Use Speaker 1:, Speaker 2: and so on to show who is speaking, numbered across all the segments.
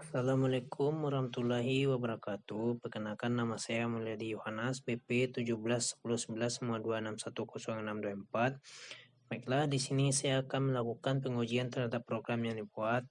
Speaker 1: Assalamualaikum warahmatullahi wabarakatuh. Perkenalkan, nama saya Mulyadi Yohanes, BP 17 1011 52610624. Baiklah, di sini saya akan melakukan pengujian terhadap program yang dibuat.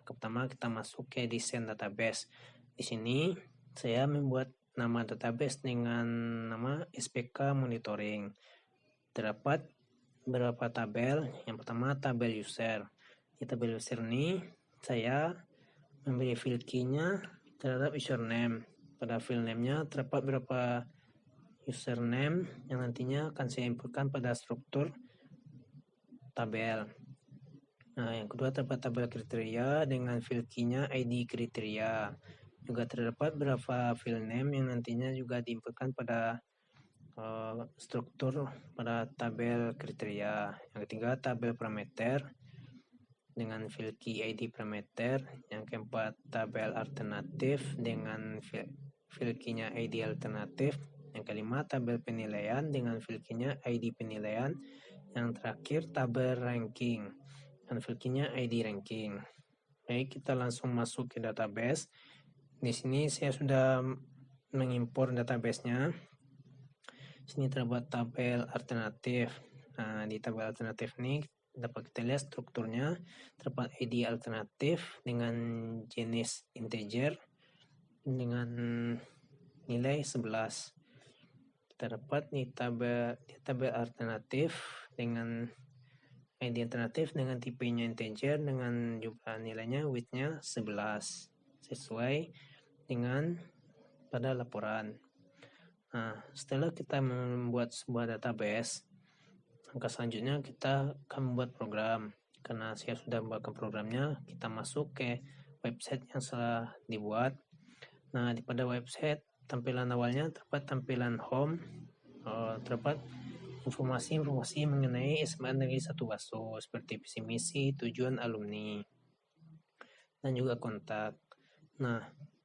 Speaker 1: Pertama, kita masuk ke desain database. Di sini saya membuat nama database dengan nama SPK Monitoring. Terdapat beberapa tabel. Yang pertama, tabel user. Di tabel user ini saya memberi field key-nya terhadap username. Pada field name-nya terdapat beberapa username yang nantinya akan saya inputkan pada struktur tabel. Nah, yang kedua terdapat tabel kriteria dengan field key-nya ID kriteria. Juga terdapat beberapa field name yang nantinya juga diinputkan pada struktur pada tabel kriteria. Yang ketiga, tabel parameter dengan field key ID parameter. Yang keempat, tabel alternatif dengan field key-nya ID alternatif. Yang kelima, tabel penilaian dengan field key-nya ID penilaian. Yang terakhir, tabel ranking dan field key-nya ID ranking. Baik, kita langsung masuk ke database. Di sini saya sudah mengimpor database-nya. Sini terdapat tabel alternatif. Nah, di tabel alternatif ini dapat kita lihat strukturnya. Terdapat ID alternatif dengan jenis integer dengan nilai 11. Kita dapat di tabel alternatif dengan ID alternatif dengan tipenya integer dengan jumlah nilainya width-nya 11 sesuai dengan pada laporan. Nah, setelah kita membuat sebuah database, langkah selanjutnya kita akan membuat program. Karena saya sudah membuatkan programnya, kita masuk ke website yang telah dibuat. Nah, pada website tampilan awalnya terdapat tampilan home, terdapat informasi mengenai SMA Negeri 1 Baso seperti visi misi, tujuan alumni, dan juga kontak. Nah,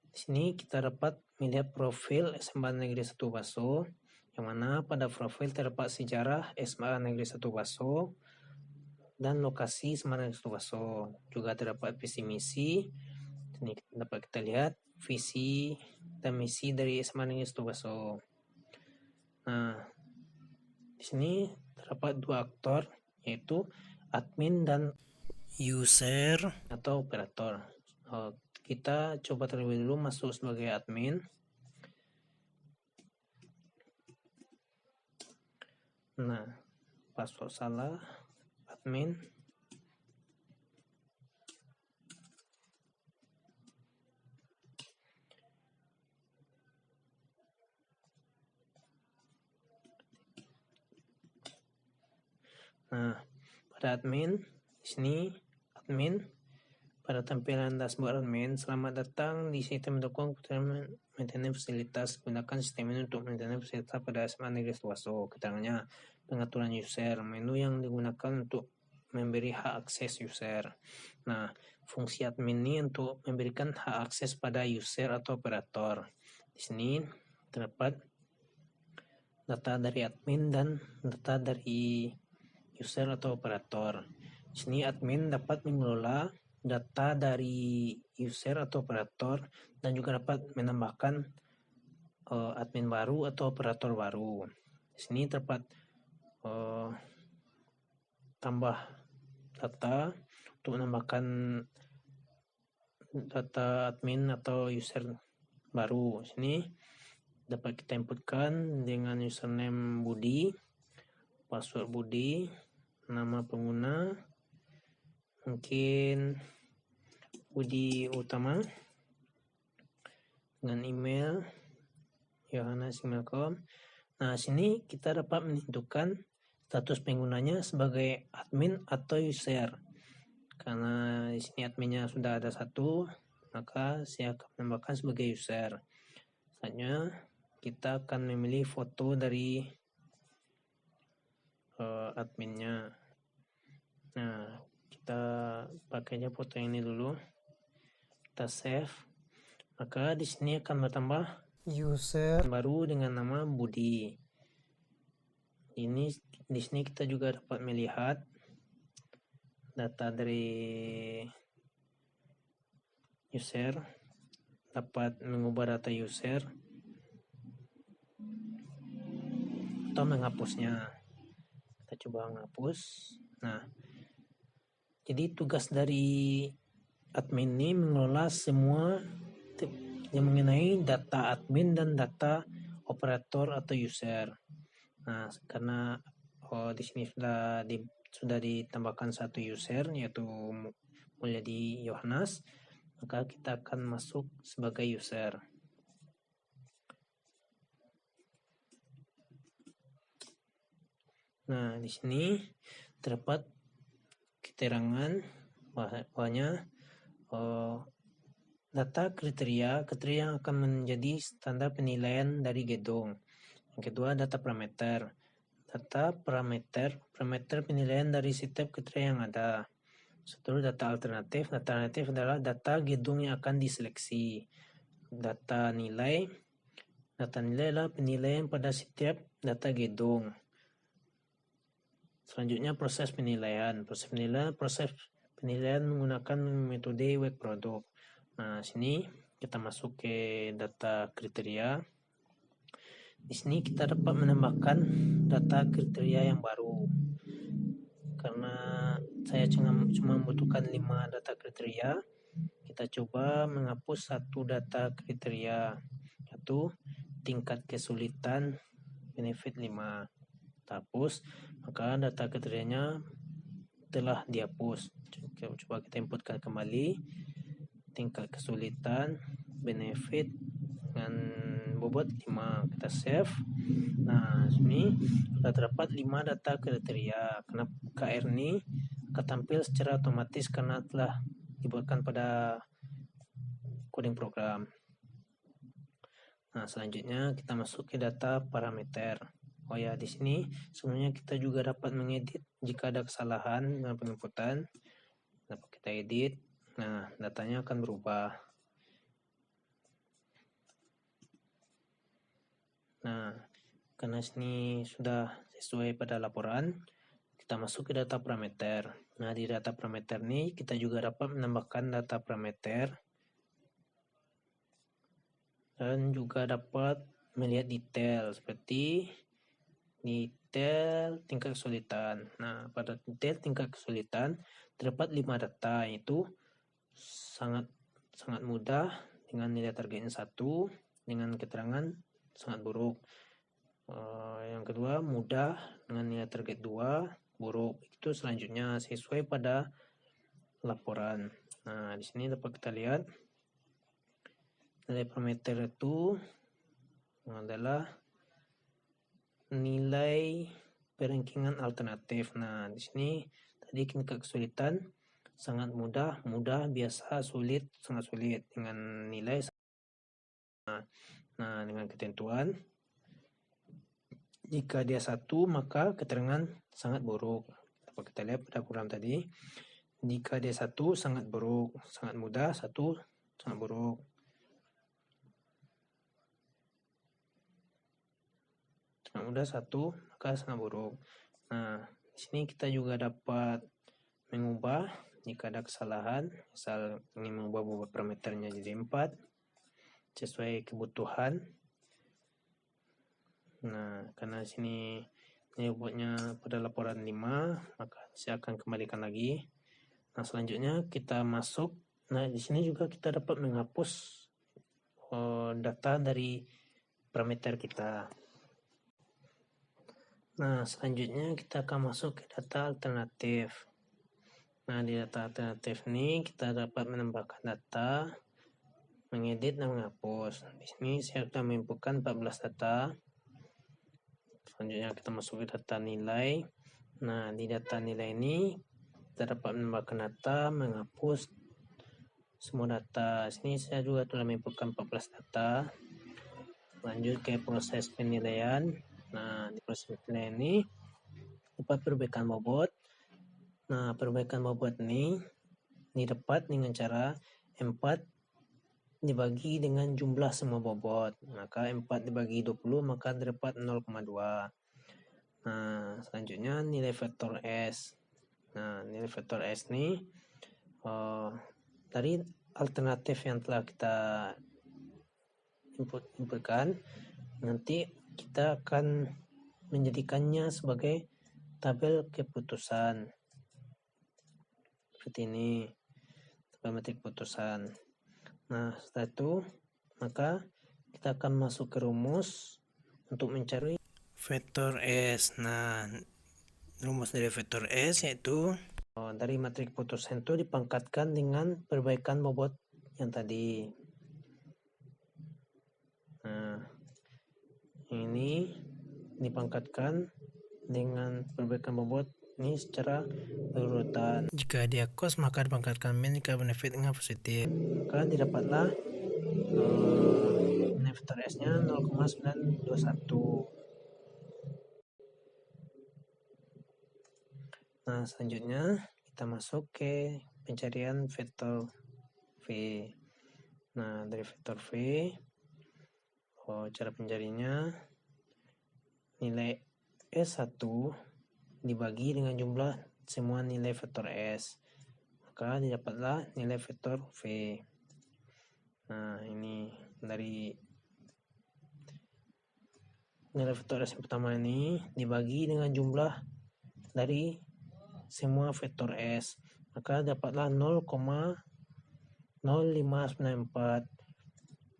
Speaker 1: di sini kita dapat melihat profil SMA Negeri 1 Baso, yang mana pada profil terdapat sejarah SMA Negeri 1 Baso dan lokasi SMA Negeri 1 Baso. Juga terdapat visi misi. Ini dapat kita lihat visi dan misi dari SMA Negeri 1 Baso. Nah, di sini terdapat dua aktor, yaitu admin dan user atau operator. Kita coba terlebih dulu masuk sebagai admin. Nah, password salah, admin. Nah, pada admin, di sini admin, pada tampilan dashboard admin, selamat datang di sistem mendukung maintenance fasilitas. Gunakan sistem ini untuk maintenance fasilitas pada SMA Negeri 1 Baso. Keterangannya, pengaturan user, menu yang digunakan untuk memberi hak akses user. Nah, fungsi admin ini untuk memberikan hak akses pada user atau operator. Di sini terdapat data dari admin dan data dari user atau operator. Di sini admin dapat mengelola data dari user atau operator dan juga dapat menambahkan admin baru atau operator baru. Di sini terdapat tambah data untuk menambahkan data admin atau user baru. Di sini dapat kita inputkan dengan username Budi, password Budi, nama pengguna mungkin Budi Utama, dengan email yohanes@gmail.com. Nah, sini kita dapat menentukan status penggunanya sebagai admin atau user. Karena di sini adminnya sudah ada satu, maka saya akan menambahkan sebagai user. Selanjutnya kita akan memilih foto dari adminnya. Nah, kita pakainya foto ini dulu. Kita save. Maka di sini akan bertambah user baru dengan nama Budi. Di sini kita juga dapat melihat data dari user, dapat mengubah data user atau menghapusnya. Kita coba menghapus. Nah, jadi tugas dari admin ini mengelola semua yang mengenai data admin dan data operator atau user. Nah, karena di sini sudah ditambahkan satu user, yaitu Mulyadi Yohanes, maka kita akan masuk sebagai user. Nah, di sini terdapat keterangan bahwanya data kriteria yang akan menjadi standar penilaian dari gedung. Yang kedua, data parameter. Data parameter penilaian dari setiap kriteria yang ada. Satu, data alternatif. Data alternatif adalah data gedung yang akan diseleksi. Data nilai adalah penilaian pada setiap data gedung. Selanjutnya, proses penilaian. Proses penilaian menggunakan metode web product. Nah, sini kita masuk ke data kriteria. Di sini kita dapat menambahkan data kriteria yang baru. Karena saya cuma membutuhkan 5 data kriteria, kita coba menghapus satu data kriteria, yaitu tingkat kesulitan benefit 5. Hapus, maka data kriterianya telah dihapus. Coba kita inputkan kembali tingkat kesulitan benefit dengan bobot 5. Kita save. Nah, sini sudah terdapat 5 data kriteria. Karena KR ini akan tampil secara otomatis karena telah dibuatkan pada coding program. Nah, selanjutnya kita masuk ke data parameter. Oh ya, di sini sebenarnya kita juga dapat mengedit jika ada kesalahan dengan penginputan. Dapat kita edit. Nah, datanya akan berubah. Nah, karena sini sudah sesuai pada laporan, kita masuk ke data parameter. Nah, di data parameter ini kita juga dapat menambahkan data parameter dan juga dapat melihat detail seperti detail tingkat kesulitan. Nah, pada detail tingkat kesulitan terdapat 5 data, yaitu sangat mudah dengan nilai targetnya 1 dengan keterangan sangat buruk. Yang kedua, mudah dengan nilai target 2, buruk. Itu selanjutnya sesuai pada laporan. Nah, di sini dapat kita lihat nilai parameter itu adalah nilai perankingan alternatif. Nah, di sini tadi tingkat kesulitan sangat mudah, biasa, sulit, sangat sulit dengan nilai. Nah, dengan ketentuan jika dia 1 maka keterangan sangat buruk. Dapat kita lihat pada program tadi. Jika dia 1 sangat buruk, sangat mudah, 1 sangat buruk. Sangat mudah 1, maka sangat buruk. Nah, di sini kita juga dapat mengubah jika ada kesalahan, misal ingin mengubah bobot parameternya jadi 4 sesuai kebutuhan. Nah, karena sini ini bobotnya pada laporan 5, maka saya akan kembalikan lagi. Nah, selanjutnya kita masuk. Nah, di sini juga kita dapat menghapus data dari parameter kita. Nah, selanjutnya kita akan masuk ke data alternatif. Nah, di data alternatif ini kita dapat menambahkan data, mengedit dan menghapus. Di sini saya sudah menginputkan 14 data. Selanjutnya kita masuk ke data nilai. Nah, di data nilai ini kita dapat menambahkan data, menghapus semua data. Di sini saya juga telah menginputkan 14 data. Lanjut ke proses penilaian. Nah, di proses penilaian ini dapat perbaikan bobot. Nah, perbaikan bobot ini didapat dengan cara 4 dibagi dengan jumlah semua bobot. Maka 4 dibagi 20 maka terdapat 0,2. Nah, selanjutnya nilai vektor S. Nah, nilai vektor S ini dari alternatif yang telah kita inputkan, nanti kita akan menjadikannya sebagai tabel keputusan seperti ini, tabel metrik keputusan. Nah, setelah itu maka kita akan masuk ke rumus untuk mencari vektor S. Nah, rumus dari vektor S yaitu dari metrik keputusan itu dipangkatkan dengan perbaikan bobot yang tadi. Nah, ini dipangkatkan dengan perbaikan bobot ini secara berurutan. Jika dia cos maka dipangkatkan min, jika benefit dengan positif. Maka didapatlah nilai vektor S-nya 0,921. Nah, selanjutnya kita masuk ke pencarian vektor V. Nah, dari vektor V, cara pencarinya nilai S1 dibagi dengan jumlah semua nilai vektor S, maka didapatlah nilai vektor V. Nah, ini dari nilai vektor S yang pertama ini dibagi dengan jumlah dari semua vektor S, maka dapatlah 0,0594.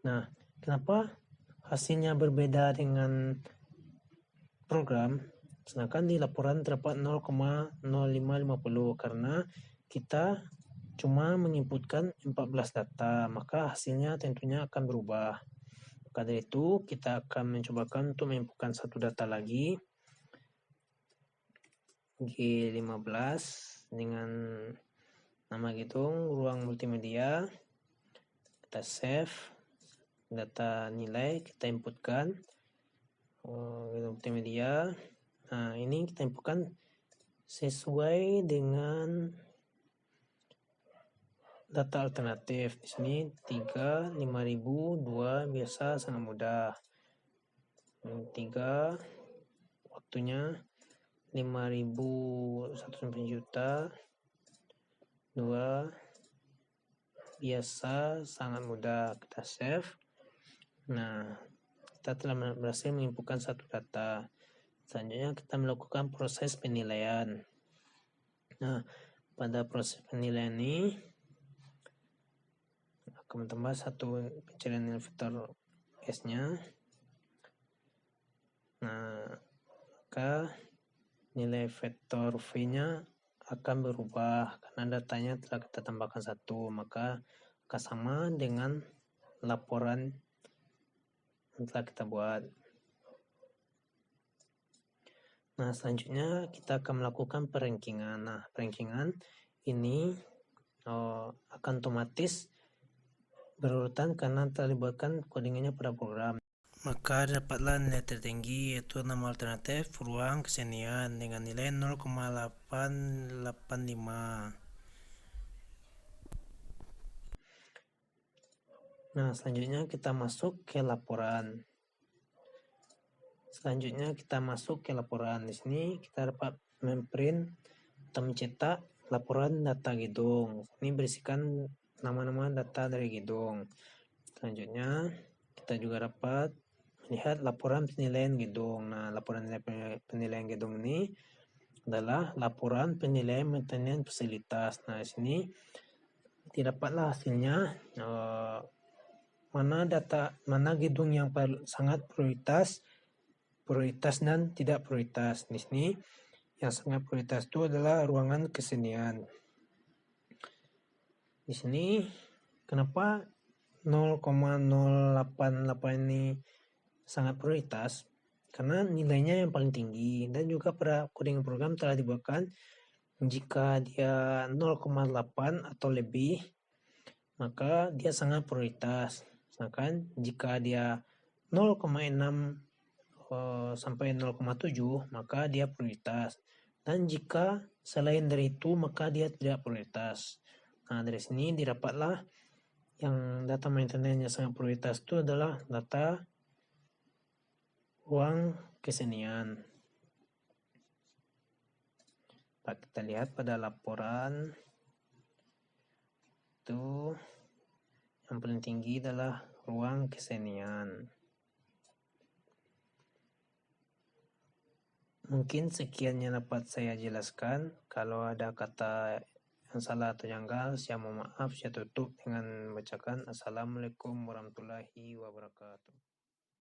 Speaker 1: Nah, kenapa hasilnya berbeda dengan program, sedangkan di laporan terdapat 0,0550? Karena kita cuma menginputkan 14 data, maka hasilnya tentunya akan berubah. Maka dari itu kita akan mencobakan untuk menginputkan satu data lagi, G15 dengan nama gedung ruang multimedia. Kita save data nilai, kita inputkan gedung multimedia. Nah, ini kita inputkan sesuai dengan data alternatif. Di sini 3, 5000, 2 biasa sangat mudah. 3 waktunya 5000 1 juta, 2 biasa sangat mudah. Kita save. Nah, kita telah berhasil menginputkan satu data. Selanjutnya kita melakukan proses penilaian. Nah, pada proses penilaian ini akan tambah satu pencarian nilai vektor S-nya. Nah, maka nilai vektor V-nya akan berubah karena datanya telah kita tambahkan satu, maka akan sama dengan laporan yang telah kita buat. Nah, selanjutnya kita akan melakukan perankingan. Nah, perankingan ini akan otomatis berurutan karena telah dibuatkan codingannya pada program. Maka dapatlah nilai tertinggi yaitu nama alternatif ruang kesenian dengan nilai 0,885. Nah, selanjutnya kita masuk ke laporan. Di sini kita dapat memprint atau mencetak laporan data gedung. Ini berisikan nama-nama data dari gedung. Selanjutnya kita juga dapat melihat laporan penilaian gedung. Nah, laporan penilaian gedung ini adalah laporan penilaian maintenance fasilitas. Nah, di sini didapatlah hasilnya mana gedung yang sangat prioritas dan tidak prioritas. Di sini yang sangat prioritas itu adalah ruangan kesenian. Di sini kenapa 0,088 ini sangat prioritas? Karena nilainya yang paling tinggi dan juga pada coding program telah dibuatkan jika dia 0,8 atau lebih maka dia sangat prioritas. Sedangkan jika dia 0,6 sampai 0,7 maka dia prioritas. Dan jika selain dari itu maka dia tidak prioritas. Nah, dari sini didapatlah yang data maintenance yang sangat prioritas itu adalah data ruang kesenian. Kita lihat pada laporan itu yang paling tinggi adalah ruang kesenian. Mungkin sekian yang dapat saya jelaskan. Kalau ada kata yang salah atau janggal, saya mohon maaf. Saya tutup dengan membacakan Assalamualaikum warahmatullahi wabarakatuh.